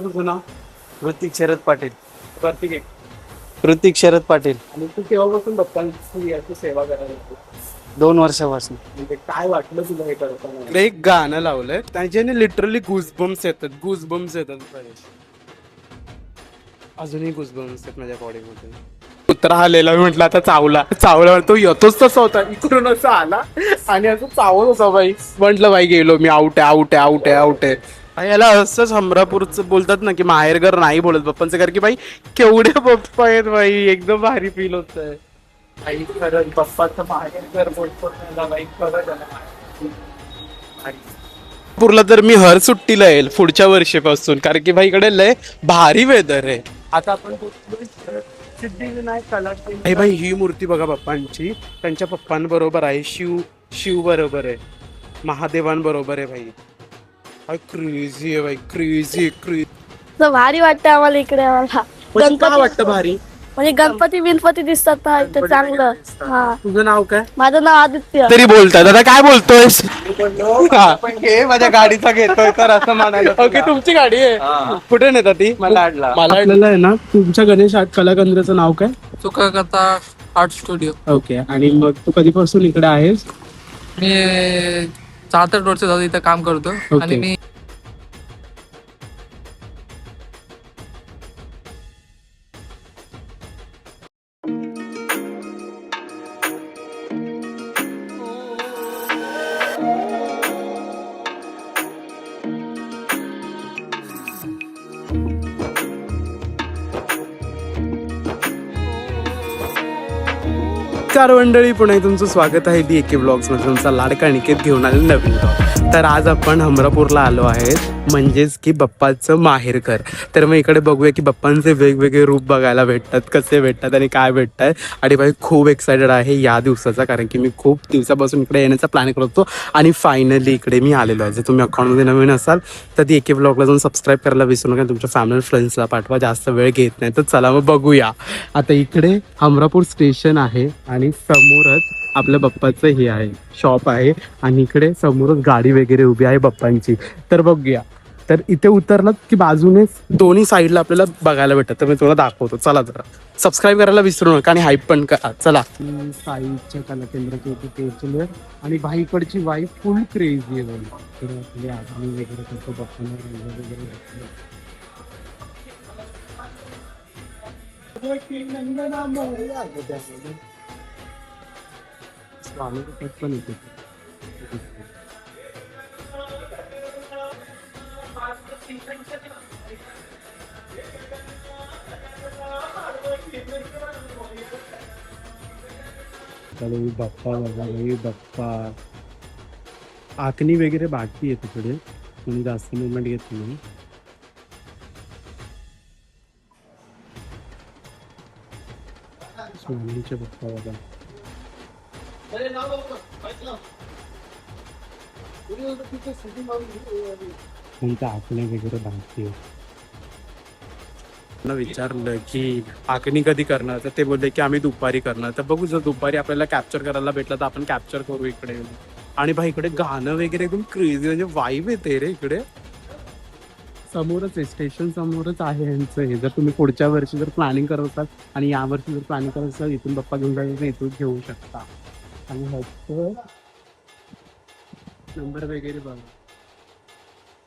तुझं नाव? ऋतिक शरद पाटील. कार्तिक आहे. ऋतिक शरद पाटील. आणि तू केव्हापासून बाप्पांची याची सेवा करायला लागतो? 2 वर्षापासून. म्हणजे काय वाटलं तुला हे करताना? इकडे एक गाणं लावलंय त्याच्याने लिटरली गुजबम्स येतात. अजूनही गुजबम्स आहेत माझ्या बॉडीमध्ये. कुत्रा आलेला म्हटलं आता चावला तो येतोच तसा होता इकडून असं आला आणि असं चावत होता बाई. म्हटलं बाई गेलो मी, आउट आहे. आणि याला असंच हमरापूरचं बोलतात ना की माहेरघर नाही बोलत बाप्पांचं घर, की बाई केवढे बाप्पा आहेत बाई, एकदम भारी फील होत आहे. आई खरं बाप्पाचं बाहेर घर बोलतो ना बाई, खरं झालं. नागपूरला तर मी हर सुट्टीला येईल पुढच्या वर्षीपासून, कारण की भाई इकडे लय भारी वेदर आहे. आता आपण बोलतोय सिद्धिविनायक कला हे भाई ही मूर्ती बघा बाप्पांची, त्यांच्या पप्पांबरोबर आहे, शिव बरोबर आहे, महादेवांबरोबर आहे भाई. क्रेझी आहे भाई, क्रेझी. तर भारी वाटतं आम्हाला इकडे. आम्हाला काय वाटतं भारी? म्हणजे गणपती दिसतात ना इथे चांगलं. हा, तुझं नाव काय? माझं नाव आदित्य. तरी बोलतात आता काय बोलतोयस? माझ्या गाडीचा घेतोय तर असं म्हणायला. ओके, तुमची गाडी आहे, कुठे नेता ती? मला आपल्याला आहे ना तुमच्या गणेश आर्ट कला केंद्राचं नाव काय? चुका करता आर्ट स्टुडिओ. ओके. आणि मग तू कधीपासून इकडे आहेस? मी 7-8 वर्ष झालं इथं काम करतो. ओके. आणि मी नमस्कार मंडळी, पुन्हा तुमचं स्वागत आहे दी एके ब्लॉग्स मध्ये. तुमचा लाडका निकेत घेऊन आले नवीन ब्लॉग. तर आज आपण हमरापूरला आलो आहे, म्हणजेच की बाप्पाचं माहेरघर. तर मग इकडे बघूया की बाप्पांचे वेगवेगळे रूप बघायला भेटतात, कसे भेटतात आणि काय भेटतात. आणि भाई खूप एक्सायटेड आहे या दिवसाचा, कारण की मी खूप दिवसापासून इकडे येण्याचा प्लॅन करत होतो आणि फायनली इकडे मी आलेलो आहे. जर तुम्ही अकाउंटमध्ये नवीन असाल तर दी एके ब्लॉगला जाऊन सबस्क्राईब करायला विसरू नका. तुमच्या फॅमिली फ्रेंड्सला पाठवा, जास्त वेळ घेत नाही. तर चला मग बघूया. आता इकडे हमरापूर स्टेशन आहे आणि समोरच आपल्या बाप्पाचं हे आहे, शॉप आहे. आणि इकडे समोरच गाडी वगैरे उभी आहे बाप्पांची. तर बघूया. तर इथे उतरलात की बाजूने दोन्ही साईडला आपल्याला बघायला भेटतात. तर मी तुला दाखवतो. चला जरा सबस्क्राईब करायला विसरू नका आणि हाईप पण करा. चला. साईच्या कला केंद्राची होती पोहोचलोय आणि भाईकडची वाईफ फुल क्रेझी आहे. आपले आदमी वगैरे कसं बाप्पांना वगैरे स्वामी पण येते. बाप्पा बाप्पा आखणी वगैरे बाकी आहे तिकडे, कोणी जास्त मुवमेंट घेत नाही. स्वामीचे बाप्पा बघा. कोणत्या आखणी वगैरे बाकी आहे. विचारलं की आखणी कधी करणार, तर ते बोलले की आम्ही दुपारी करणार. तर बघू, जर दुपारी आपल्याला कॅप्चर करायला भेटलं तर आपण कॅप्चर करू इकडे. आणि भाई इकडे गाणं वगैरे एकदम क्रेझी, म्हणजे वाईब येते रे इकडे. समोरच आहे, स्टेशन समोरच आहे यांचं हे. जर तुम्ही पुढच्या वर्षी जर प्लॅनिंग करत असाल आणि या वर्षी जर प्लॅनिंग करत असाल, इथून बाप्पा घेऊन जायचं इथून घेऊ शकता. आणि ह्याचं नंबर वगैरे बघा,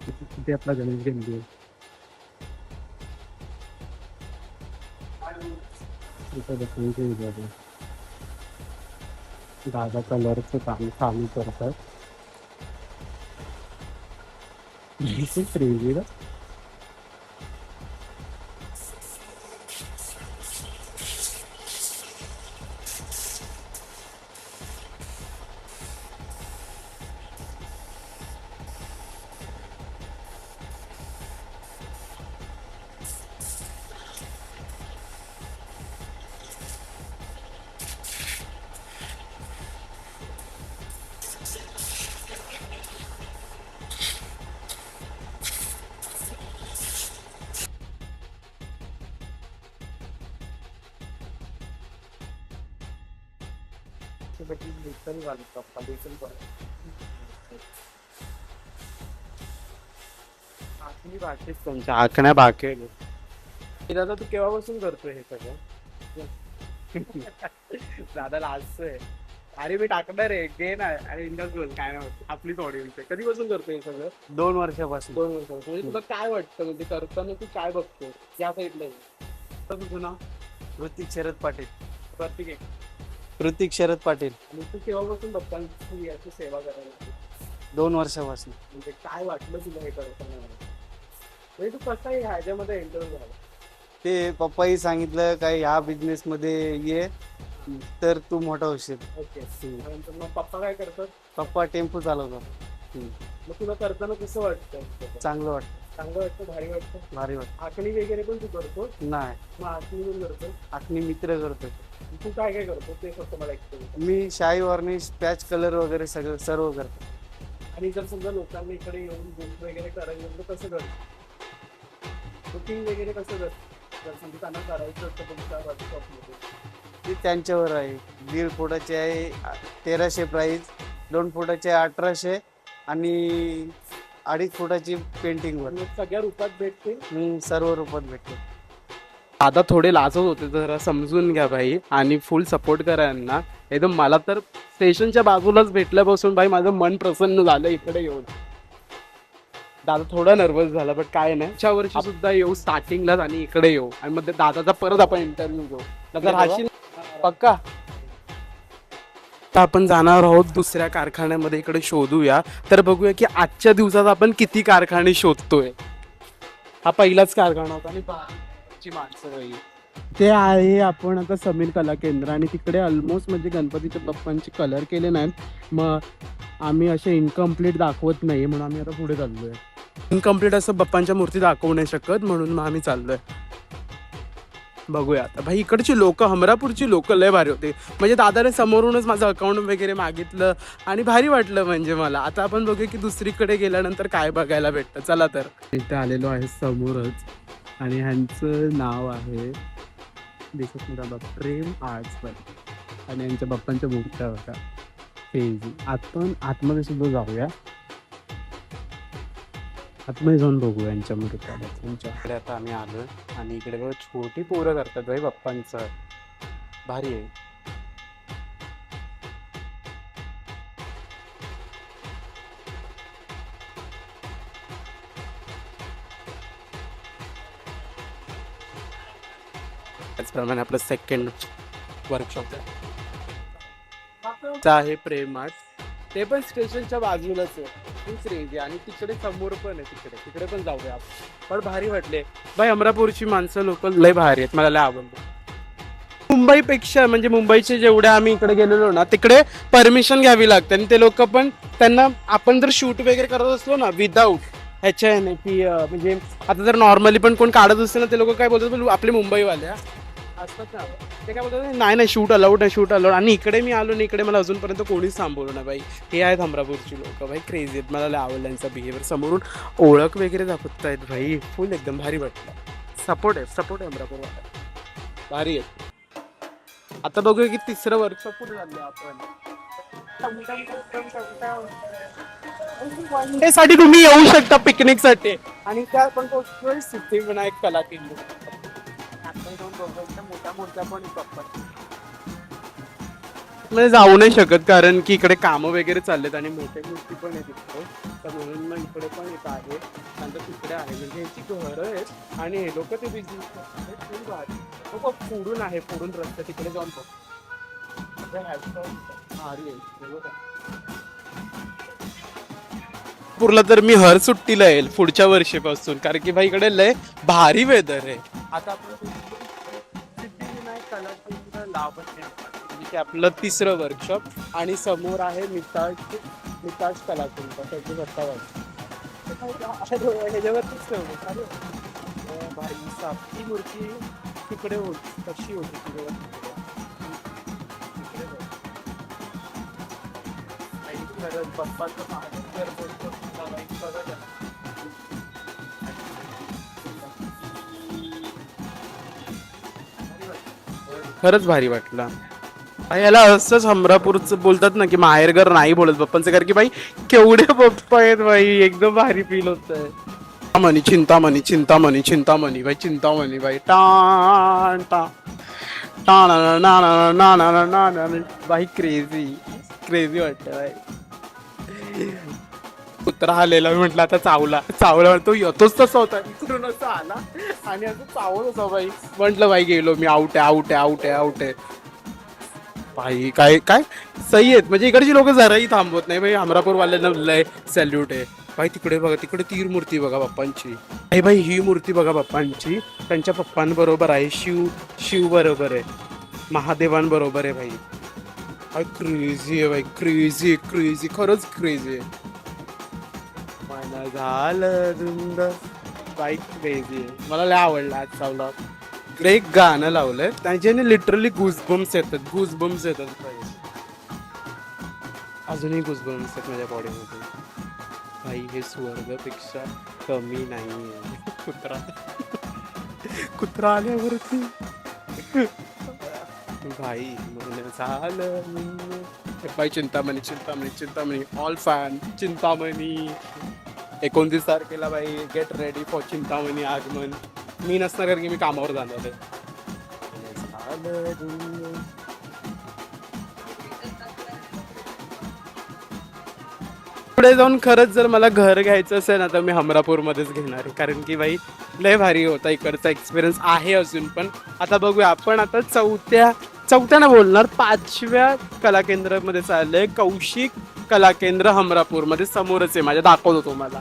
तिथे आपला गणेश गंदी दादा कलरचं काम चालू करतात. क्रेझी ना. आखणी बाकी त्यांच्या आखण्या बाकी आहेत. दादा तू केव्हापासून करतोय हे सगळं? दादा लाजतोय. अरे मी टाकणार आहे घे ना. अरे इंडस बोल काय नाही होत आपलीच ऑडियन्स आहे. कधीपासून करतोय हे सगळं? 2 वर्षापासून. 2 वर्षापासून. म्हणजे तुला काय वाटतं म्हणजे करताना तू काय बघतो या साईडला? तुझं नाव? ऋतिक शरद पाटील. प्रत्येक एक. ऋतिक शरद पाटील. आणि तू केव्हापासून बाप्पांची याची सेवा करायला लागली? 2 वर्षापासून. म्हणजे काय वाटलं तुला हे करताना? म्हणजे तू कसा ह्याच्यामध्ये एंटर झाला? ते पप्पाही सांगितलं काय ह्या बिझनेस मध्ये ये तर तू मोठा होशील. ओके. त्यानंतर मग पप्पा काय करतात? पप्पा टेम्पो चालवतात. मग तुला करताना कसं वाटतं? चांगलं वाटतं. चांगलं वाटतं, भारी वाटतं? भारी वाटतं. आखणी वगैरे पण तू करतो? नाही मग आखणी पण करतो? आखणी मित्र करतो. तू काय काय करतो ते फक्त मला एक्सप्लेन. मी शाई वार्निश पॅच कलर वगैरे सगळं सर्व करतो. आणि जर समजा लोकांना इकडे येऊन बुक वगैरे करायचं तर कसं करतो? बुकिंग वगैरे कसं करतो? जर समजा त्यांना करायचं असतं तुमच्या वर्कशॉपमध्ये ते त्यांच्यावर आहे. 1.5 फुटाचे आहे 1300 प्राइस, 2 फुटाचे 1800 आणि 2.5 फुटाची पेंटिंग वर. आणि सगळ्या रूपात भेटते. सर्व रूपात भेटते. आता थोडे लाजत होते जरा समजून घ्या भाई आणि फुल सपोर्ट करा यांना. एकदम मला तर स्टेशनच्या बाजूलाच भेटल्यापासून भाई माझं मन प्रसन्न झालं इकडे येऊन. दादा थोडा नर्वस झाला बट काय नाही. च्या वर्षी सुद्धा येऊ स्टार्टिंगलाच आणि इकडे येऊ आणि मग दादाचा परत आपण इंटरव्ह्यू घेऊ. दादा राहशील पक्का? आता आपण जाणार आहोत दुसऱ्या कारखान्यामध्ये इकडे शोधूया. तर बघूया की आजच्या दिवसात आपण किती कारखाने शोधतोय. हा पहिलाच कारखाना होता आणि ची माणसं बाई. ते आहे आपण आता समीर कला केंद्र आणि तिकडे ऑलमोस्ट म्हणजे गणपतीच्या बाप्पांचे कलर केले नाहीत. मग आम्ही असे इनकम्प्लीट दाखवत नाही म्हणून आम्ही आता पुढे चाललोय. इनकम्प्लीट असं बाप्पांच्या मूर्ती दाखवू नाही शकत म्हणून मग आम्ही चाललोय. बघूया आता भाई. इकडची लोक हमरापूरची लोक लय भारी होते. म्हणजे दादाने समोरूनच माझं अकाउंट वगैरे मागितलं आणि भारी वाटलं म्हणजे मला. आता आपण बघूया की दुसरीकडे गेल्यानंतर काय बघायला भेटतं. चला तर इथे आलेलो आहे समोरच आणि ह्यांचं नाव आहे दिसत नाही बाबा प्रेम आर्ट्स पण. आणि यांच्या बाप्पांच्या मूर्त्या होत्या फेजी. आपण आतमध्ये सुद्धा जाऊया. आतमध्ये जाऊन बघू यांच्या मूर्त्या. त्यांच्याकडे आता आम्ही आलो आणि इकडे बघा छोटी पोरं करतात भाई बाप्पांचं. भारी आहे. त्याचप्रमाणे आपलं सेकंड वर्कशॉप आहे प्रेम आर्ट. ते पण स्टेशनच्या बाजूलाच आहे. तीच रेंज आहे आणि तिकडे समोर पण आहे. तिकडे पण जाऊया आपण. पण भारी वाटले भाई. अमरापूरची माणसं लोक लय भारी आहेत. मला लय आवडलं. मुंबईपेक्षा म्हणजे मुंबईचे जेवढे आम्ही इकडे गेलेलो ना तिकडे परमिशन घ्यावी लागते आणि ते लोक पण त्यांना आपण जर शूट वगैरे करत असलो ना विदाऊट ह्याच्या आहे की म्हणजे आता जर नॉर्मली पण कोण काढत असते ना ते लोक काय बोलतात आपले मुंबईवाले असतात ना ते काय बोलतात नाही शूट अलाउड नाही शूट अलाउड. आणि इकडे मी आलो ना इकडे मला अजूनपर्यंत कोणीच थांबवलं ना भाई. हे आहेत अमरापूरची लोक भाई. क्रेझी आहेत. मला लय आवडलं यांचा बिहेवियर. समोरून ओळख वगैरे दाखवतायत भाई. फुल एकदम भारी वाटलं. सपोर्ट आहे अमरापूरवाला. भारी आहे. आता बघूया की तिसरं वर्कशॉप कुठे झालं आपण. वन डे साठी तुम्ही येऊ शकता पिकनिक साठी. आणि त्या आपण पोहोचतोय सिद्धिविनायक कला केंद्र. मोठ्या मोठ्या पण म्हणजे जाऊ नाही शकत कारण की इकडे कामं वगैरे चाललेत आणि मोठ्या मूर्ती पण आहे तिकडे. तर म्हणून मग इकडे पण येत आहे. नंतर तिकडे आहे म्हणजे यांची घरं आहेत आणि हे लोक ते बिझनेस करतात. पुढून आहे पुढून रस्ता तिकडे जाऊन पूरला तर मी हर सुट्टीला येईल पुढच्या वर्षीपासून कारण की भाई इकडे लय भारी वेदर आहे. आता आपण सिद्धिविनायक कला केंद्र म्हणजे आपलं तिसरं वर्कशॉप आणि समोर आहे मिताज कला केंद्र. त्याची घट्टा ह्याच्यावरतीच ठेवलं भाई. सापची मूर्ती तिकडे होती कशी होती तिकडे. खरंच भारी वाटलं. याला असंच हमरापूरचं बोलतात ना की माहेरघर नाही बोलत बाप्पांचं कारण की भाई केवढे बाप्पा आहेत भाई. एकदम भारी फील होत आहे. चिंतामणी चिंतामणी चिंतामणी भाई चिंतामणी भाई टाण टा टा ना ना ना ना ना ना ना ना ना ना. भाई क्रेझी क्रेझी वाटतं भाई. कुत्रा आलेला मी म्हटलं आता चावला तो येतोच तसा होता इकडून असा आला आणि असं चावत होता भाई. म्हटलं भाई गेलो मी आउट आहे भाई. काय काय सही आहेत म्हणजे इकडची लोक जराही थांबवत नाही भाई. हमरापूर वाल्यांना लय सॅल्यूट आहे भाई. तिकडे बघा तिकडे तीर मूर्ती बघा बाप्पांची. हे भाई ही मूर्ती बघा बाप्पांची त्यांच्या पप्पांबरोबर आहे. शिव बरोबर आहे. महादेवांबरोबर आहे भाई. भाई क्रेझी आहे भाई. क्रेझी खरंच क्रेझी आहे. मन झालं रुंद भाई क्रेझी आहे. मला लय आवडलं आजचा व्लॉग. एक गाणं लावलंय त्याच्याने लिटरली गुजबम्स येतात भाई. अजूनही गुजबम्स येतात माझ्या बॉडीमध्ये भाई. हे स्वर्गापेक्षा कमी नाही. कुत्रा आल्यावरती भाई म्हणून झालं भाई. Chintamani all fan Chintamani. 29 तारखेला भाई गेट रेडी फॉर चिंतामणी आगमन. मी नसणार कारण की मी कामावर जाणार आहे. पुढे जाऊन खरंच जर मला घर घ्यायचं असेल ना तर मी हमरापूरमध्येच घेणार आहे. कारण की भाई लय भारी होता इकडचा एक्सपिरियन्स आहे अजून पण. आता बघूया आपण आता चौथ्या ना बोलणार 5व्या कला केंद्रामध्ये चाललंय. कौशिक कला केंद्र हमरापूरमध्ये समोरच आहे माझ्या. दाखवतो तुम्हाला.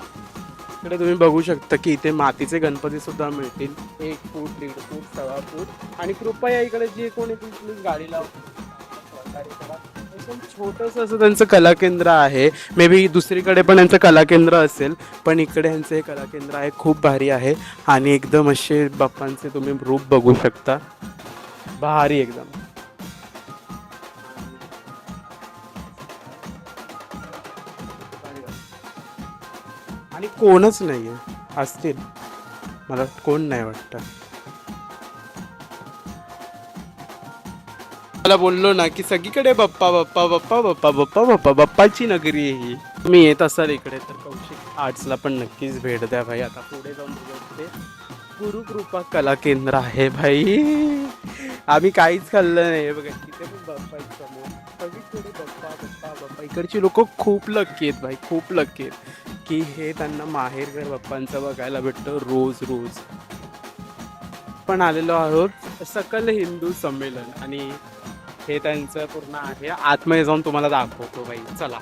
इकडे तुम्ही बघू शकता की इथे मातीचे गणपती सुद्धा मिळतील. 1 फूट 1.5 फूट 1.25 फूट. आणि कृपया इकडे जे कोणी प्लीज गाडी छोटस असं त्यांचं कला केंद्र आहे. मे बी दुसरीकडे पण यांचं कला केंद्र असेल पण इकडे यांचं हे कला केंद्र आहे. खूप भारी आहे आणि एकदम असे बाप्पांचे तुम्ही रूप बघू शकता. भारी एकदम. आणि कोणच नाहीये. असतील मला कोण नाही वाटतं. मला बोललो ना की सगळीकडे बाप्पाची नगरी आहे ही. तुम्ही येत असाल इकडे तर कौशिक आर्ट्सला पण नक्कीच भेट द्या भाई. आता पुढे जाऊन गुरुकृपा कला केंद्र आहे भाई. आम्ही काहीच खाल्लं नाही बघा. तिथे पण बाप्पा समोर सगळीकडे बाप्पा. इकडची लोक खूप लक्की आहेत भाई. खूप लक्की आहेत की हे त्यांना माहेरघर बाप्पांचं बघायला भेटतं रोज. पण आलेलो आहोत सकल हिंदू संमेलन आणि हे त्यांचं पूर्ण आहे. आतमध्ये जाऊन तुम्हाला दाखवतो भाई. चला.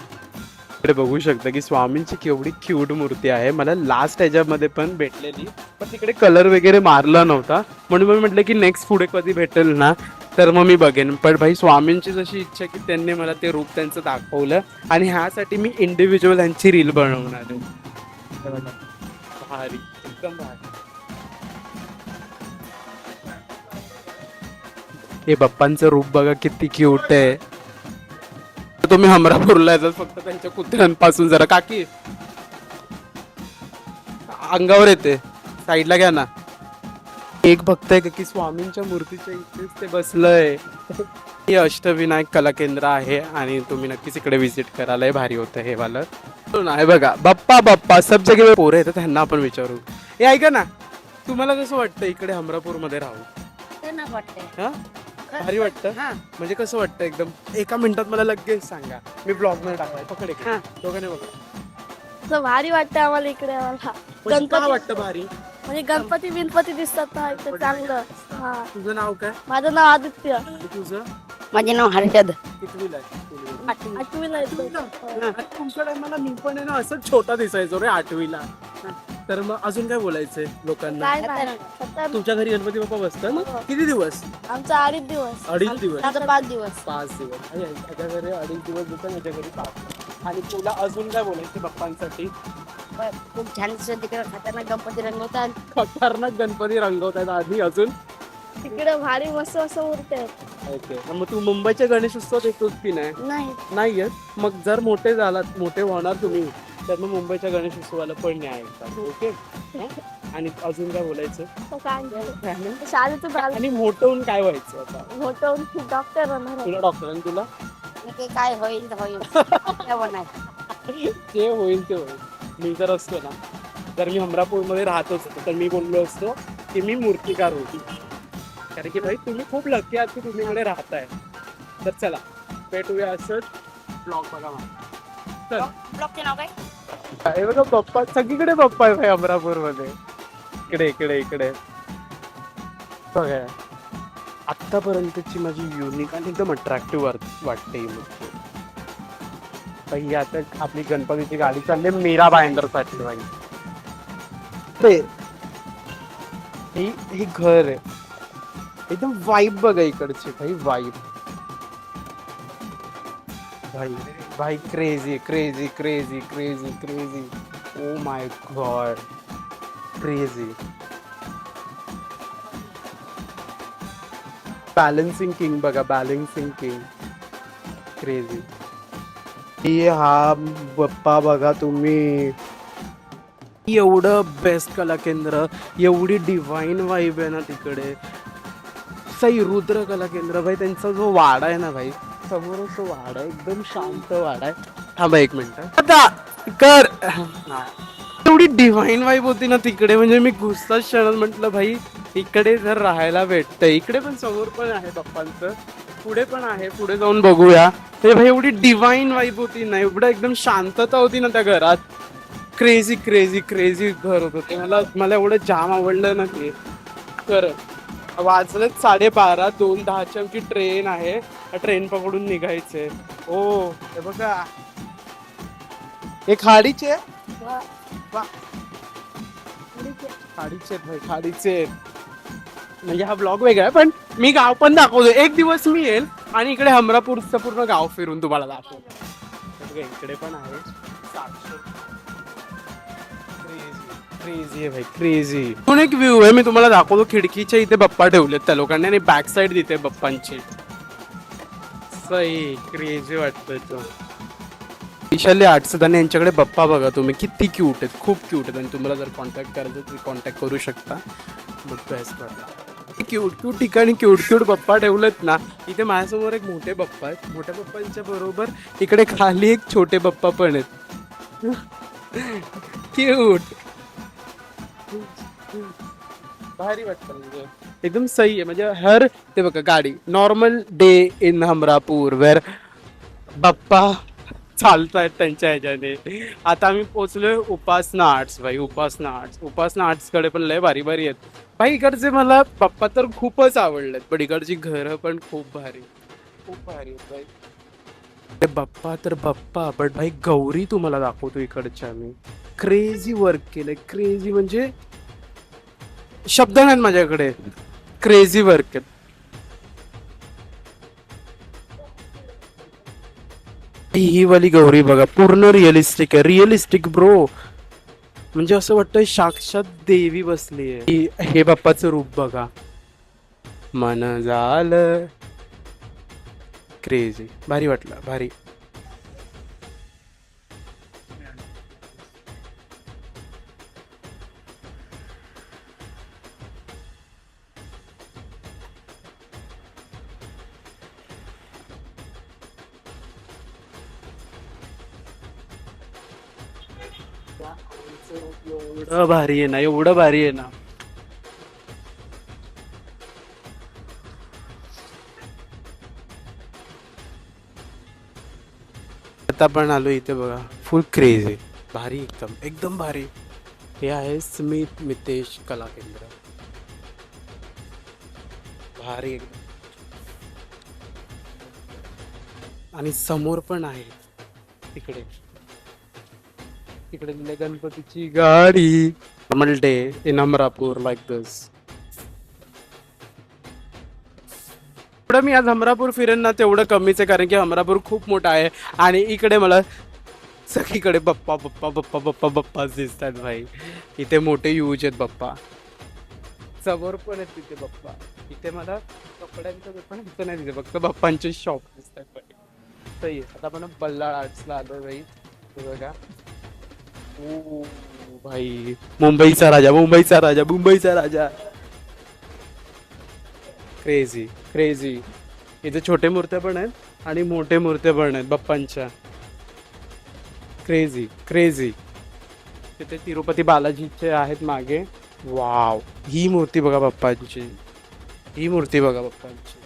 इकडे बघू शकता की स्वामींची केवढी क्यूट मूर्ती आहे. मला लास्ट ह्याच्यामध्ये पण भेटलेली पण तिकडे कलर वगैरे मारला नव्हता म्हणून मी म्हटलं की नेक्स्ट पुढे कधी भेटेल ना तर मग मी बघेन. पण भाई स्वामींची जशी इच्छा की त्यांनी मला ते रूप त्यांचं दाखवलं आणि ह्यासाठी मी इंडिव्हिज्युअल त्यांची रील बनवणार आहे. भारी एकदम भारी. हे बाप्पांचं रूप बघा किती क्यूट आहे. तुम्ही हमरापूरला येतात फक्त त्यांच्या कुत्र्यांपासून जरा काकी अंगावर येते साईडला घ्या ना. एक बघताय का की स्वामींच्या मूर्तीच्या इथेच ते बसलंय. हे अष्टविनायक कला केंद्र आहे आणि तुम्ही नक्कीच इकडे व्हिजिट करायला. भारी होतं हे वालं. नाही बघा बाप्पा सब जगे पोरं येतात त्यांना आपण विचारू. हे ऐका ना तुम्हाला कसं वाटतं इकडे हमरापूरमध्ये राहू? हा भारी वाटतं. म्हणजे कसं वाटतं एकदम. एका मिनिटात मला लगेच सांगा. मी ब्लॉग मध्ये टाकलाय. पकडे दोघांनी बघा. भारी वाटतं आम्हाला इकडे. आम्हाला गणपती वाटतं भारी म्हणजे गणपती बिनपती दिसतात ना इथे चांगलं. हा. तुझं नाव काय? माझं नाव आदित्य. तुझं? माझे नाव हर्षद. कितवीला आहे? 8वीला येतो. तुमच्या टायमाला मी पण आहे ना असं छोटा दिसायचो रे 8वीला. तर मग अजून काय बोलायचंय लोकांना? काय नाही. फक्त तुमच्या घरी गणपती बाप्पा बसतात ना? हो. किती दिवस? आमचा 2.5 दिवस. 2.5 दिवस? आता 5 दिवस. 5 दिवस. आणि ह्याच्या घरी 2.5 दिवस होतं ह्याच्या घरी 5. आणि तुला अजून काय बोलायचं बाप्पांसाठी? खूप छान दिसत तिकडे खतरनाक गणपती रंगवतात. खतरनाक गणपती रंगवतात आधी. अजून तिकडे भारी मस्त मूर्ती आहेत. ओके. मग तू मुंबईच्या गणेश उत्सवात येतोस की नाही? नाही येत. मग जर मोठे होणार तुम्ही तर मग मुंबईच्या गणेश उत्सवाला पण न्याय येतात. ओके. आणि अजून काय बोलायचं? शाळेतून झालं. आणि मोठं होऊन काय व्हायचं आता? मोठं होऊन डॉक्टर होणार. तुला डॉक्टरांनी तुला ते काय होईल तर होईल. तेव्हा नाही. जे होईल ते होईल. मी जर असतो ना जर मी अमरापूरमध्ये राहतोच होतो तर मी बोललो असतो की मी मूर्तिकार होती. कारण की भाई तुम्ही खूप लकी आहात की तुम्ही इकडे राहताय. तर चला भेटूया असंच ब्लॉग बघा माझा. चल ब्लॉकचे नाव काय? हे बघा पप्पा, सगळीकडे पप्पा आहे भाई अमरापूरमध्ये. इकडे इकडे इकडे बघा. आत्तापर्यंतची माझी युनिक आणि एकदम अट्रॅक्टिव्ह वाटते ही मूर्ती. ही आता आपली गणपतीची गाडी चालली मीरा भाईंदरसाठी भाई. ते हे घर आहे एकदम वाईब बघा इकडची भाई. वाईब भाई भाई crazy crazy crazy crazy crazy. Oh my God crazy. Balancing king बघा, बॅलन्सिंग किंग क्रेझी. हा बाप्पा बघा तुम्ही, एवढं बेस्ट कला केंद्र, एवढी डिवाइन वाईब आहे ना तिकडे. सई रुद्र कला केंद्र भाई, त्यांचा जो वाडा आहे ना भाई, समोरच तो वाडा आहे, एकदम शांत वाडा आहे. थांबा एक मिनिट आता कर. एवढी डिवाइन वाईब होती ना तिकडे, म्हणजे मी घुसताच क्षणात म्हटलं भाई इकडे जर राहायला भेटतंय. इकडे पण समोर पण आहे बाप्पांचं, पुढे पण आहे, पुढे जाऊन बघूया. ते भाई एवढी डिवाइन वाईब होती ना, एवढं एकदम शांतता होती ना त्या घरात. क्रेझी क्रेझी क्रेझी घर होतं ते. मला एवढं जाम आवडलं ना ते खरं. वाजलं 12:30, 2:10ची आमची ट्रेन आहे. ट्रेन पकडून निघायचंय. ओ हे बघा हे खाडीचे खाडीचे भाई, खाडीचे. म्हणजे हा ब्लॉग वेगळा आहे पण मी गाव पण दाखवतो. एक दिवस मी येईल आणि इकडे हमरापूरचं पूर्ण गाव फिरून तुम्हाला दाखवतो. इकडे पण आहे क्रेझी आहे भाई, क्रेझी. पण एक व्ह्यू आहे मी तुम्हाला दाखवतो. खिडकीच्या इथे बप्पा ठेवलेत त्या लोकांनी आणि बॅक साइड दिते बप्पांची. सही क्रेझी वाटतोय तो. विशाली आर्ट्स आणि यांच्याकडे बप्पा बघा तुम्ही किती क्यूट आहेत, खूप क्यूट आहेत. आणि तुम्हाला जर कॉन्टॅक्ट करायचं तर कॉन्टॅक्ट करू शकता. बेस्ट क्यूट क्यूट ठिकाणी क्यूट क्यूट बप्पा ठेवलेत ना. इथे माझ्यासमोर एक मोठे बप्पा आहेत, मोठ्या बप्पांच्या बरोबर इकडे खाली एक छोटे बप्पा पण आहेत. क्यूट भारी वाटतं, म्हणजे एकदम सही आहे. म्हणजे हर ते बघा गाडी normal day in Hamrapur where Bappa चालतायत त्यांच्या ह्याच्याने. आता आम्ही पोहोचलोय उपासना आर्ट्स भाई. उपासना आर्ट्स कडे पण लय भारी भारी आहेत भाई. इकडचे मला बाप्पा तर खूपच आवडलेत, पण इकडची घरं पण खूप भारी आहेत भाई. ते बाप्पा तर बाप्पा, पण भाई गौरी तुम्हाला दाखवतो इकडच्या मी. क्रेझी वर्क केलंय, क्रेझी म्हणजे शब्द नाहीत माझ्याकडे. क्रेझी वर्क आहे. ही वाली गौरी बघा पूर्ण रिअलिस्टिक आहे, रिअलिस्टिक ब्रो. म्हणजे असं वाटतं साक्षात देवी बसली आहे. हे बाप्पाचं रूप बघा, मन झालं क्रेझी. भारी वाटलं, भारी. एवढं भारी आहे ना, एवढं भारी आहे ना. आता पण आलो इथे बघा, फुल क्रेज आहे, भारी एकदम एकदम भारी. हे आहे स्मित मितेश कला केंद्र, भारी एकदम. आणि समोर पण आहे तिकडे दिले गणपतीची गाडी. Normal day in Hamrapur like this. एवढं मी आज हमरापूर फिरेन ना तेवढं कमीच आहे, कारण की हमरापूर खूप मोठा आहे आणि इकडे मला सगळीकडे बप्पा बप्पा बप्पा बप्पा बप्पाच दिसतात भाई. इथे मोठे यूज आहेत बप्पा, समोर पण आहेत तिथे बप्पा. इथे मला कपड्यांचं दुकान दिसत नाही, तिथे फक्त बप्पांचे शॉप दिसतात भाई. सही आहे. आता आपण बल्लाळ आर्ट्सला आलो भाई. बघा ओ भाई, मुंबईचा राजा, मुंबईचा राजा, मुंबईचा राजा. Crazy crazy. इथे छोटे मूर्त्या पण आहेत आणि मोठे मूर्त्या पण आहेत बाप्पांच्या. Crazy crazy. तिथे तिरुपती बालाजीचे आहेत मागे. वाव, ही मूर्ती बघा बाप्पांची, ही मूर्ती बघा बाप्पांची,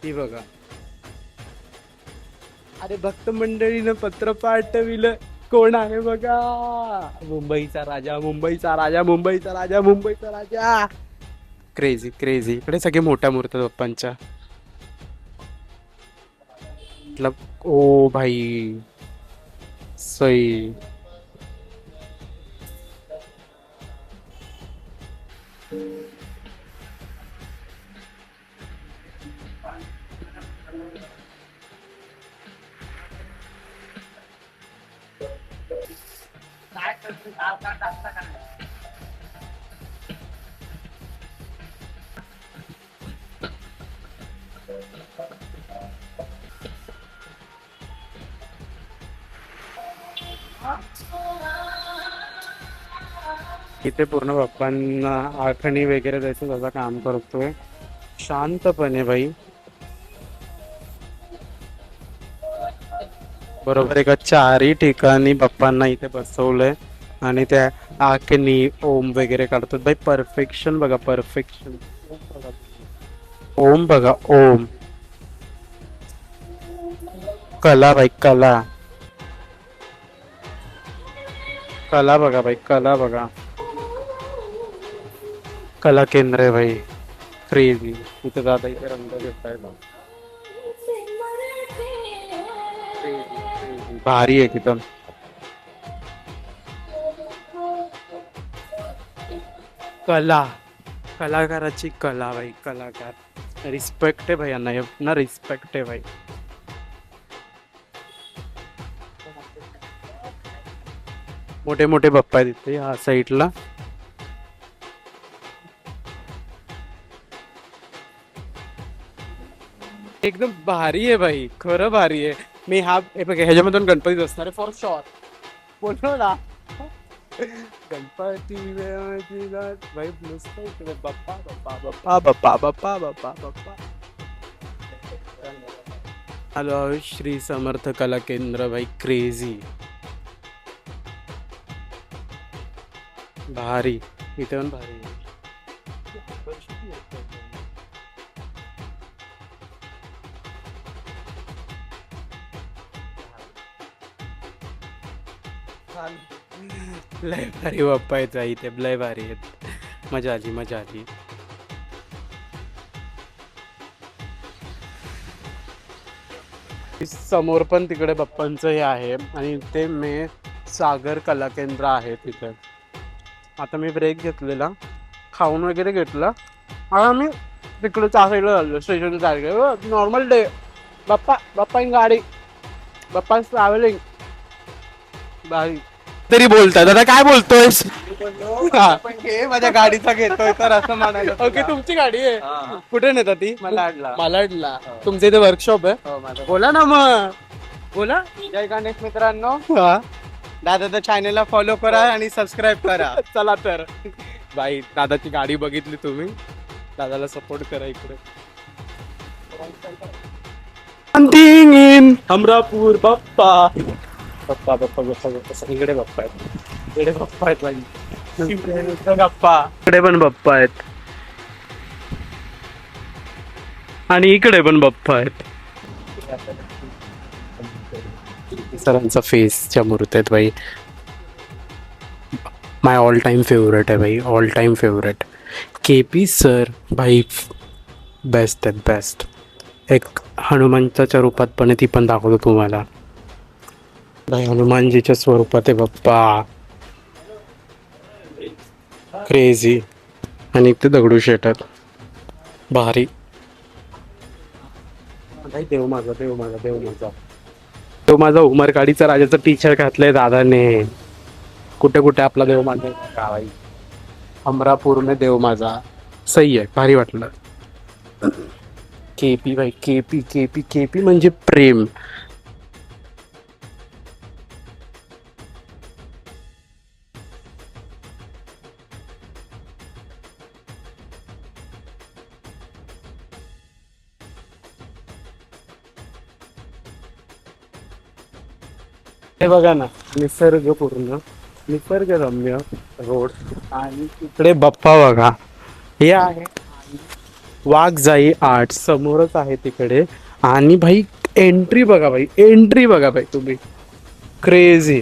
ही बघा. अरे भक्त मंडळीनं पत्र पाठविलं, कोण आहे बघा, मुंबईचा राजा, मुंबईचा राजा, मुंबईचा राजा, मुंबईचा राजा. Crazy crazy. इकडे सगळे मोठ्या मूर्त्या बाप्पांच्या. मतलब ओ भाई सही. इथे पूर्ण बाप्पांना आखणी वगैरे द्यायचं त्याचं काम करतोय शांतपणे भाई. बरोबर एका चारही ठिकाणी बाप्पांना इथे बसवलंय आणि त्या आखणी ओम वगैरे काढतात भाई. परफेक्शन बघा, परफेक्शन. ओम बघा, ओम. कला भाई, कला. कला बघा भाई, कला बघा. कला केंद्र आहे भाई. क्रेझी. इथे दादा इथे रंग घेत आहेत. भारी आहे एकदम. कला, कलाकाराची कला भाई, कलाकार. रिस्पेक्ट आहे भाई यांना, ना रिस्पेक्ट आहे भाई. मोठे मोठे बाप्पा आहेत इथे ह्या साईडला. एकदम भारी आहे भाई, खरं भारी आहे. मी हा हे बघ ह्याच्यामधून गणपती असणार आहे फॉर शॉर. बोललो ना गणपती भाई नुसतं इकडे बाप्पा बाप्पा बाप्पा बाप्पा बाप्पा बाप्पा बाप्पा. हॅलो श्री समर्थ कला केंद्र भाई. क्रेझी भारी. इथे पण भारी आहे. लय भारी बाप्पा आहेत इथे, लय भारी आहेत. मजा आली, मजा आली. समोर पण तिकडे बाप्पांचं हे आहे आणि ते मे सागर कला केंद्र आहे तिथे. आता मी ब्रेक घेतलेला, खाऊन वगैरे घेतला आणि आम्ही तिकडे त्या साईडला झालो स्टेशन सारखे. Normal day. Bappa Bappa in गाडी, बाप्पा ट्रॅव्हलिंग. भारी तरी बोलतात. आता काय बोलतोयस? माझ्या गाडीचा घेतोय तर असं म्हणायला. ओके, तुमची गाडी आहे. कुठे नेता ती? मालाडला. मालाडला. तुमच्या इथे वर्कशॉप आहे? बोला ना मग, बोला. जय गणेश मित्रांनो, दादाच्या चॅनलला फॉलो करा आणि सबस्क्राईब करा. चला तर बाई, दादाची गाडी बघितली तुम्ही, दादाला सपोर्ट करा. इकडे हमरापूर बाप्पा बाप्पा बाप्पा बाप्पा बाप्पा. इकडे बाप्पा आहेत, इकडे बाप्पा आहेत बाई. बाप्पा इकडे पण बाप्पा आहेत आणि इकडे पण बाप्पा आहेत. सरांचा फेसच्या मूर्ती आहेत भाई. माय ऑल टाइम फेवरेट आहे भाई, all time favourite. KP sir भाई बेस्ट आहेत, बेस्ट. एक हनुमानच्या रूपात पण आहे, ती पण दाखवतो तुम्हाला भाई. हनुमानजीच्या स्वरूपात आहे बाप्पा. क्रेझी. आणि ते दगडूशेठ आहेत, भारी. देव माझा, देव माझा, देव माझा, देव माझा. उमरकाडीचा राजाचं टी शर्ट घातलंय दादाने. कुठे कुठे आपला देव माझा गावाई. अमरापूर में देव माझा. सही आहे, भारी वाटलं. केपी भाई, केपी केपी केपी म्हणजे प्रेम. हे बघा ना, निसर्ग पूर्ण निसर्गरम्य रोड आणि इकडे बाप्पा बघा. हे आहे वाघजाई आर्ट समोरच आहे तिकडे. आणि भाई एंट्री बघा भाई, एंट्री बघा भाई तुम्ही, क्रेझी.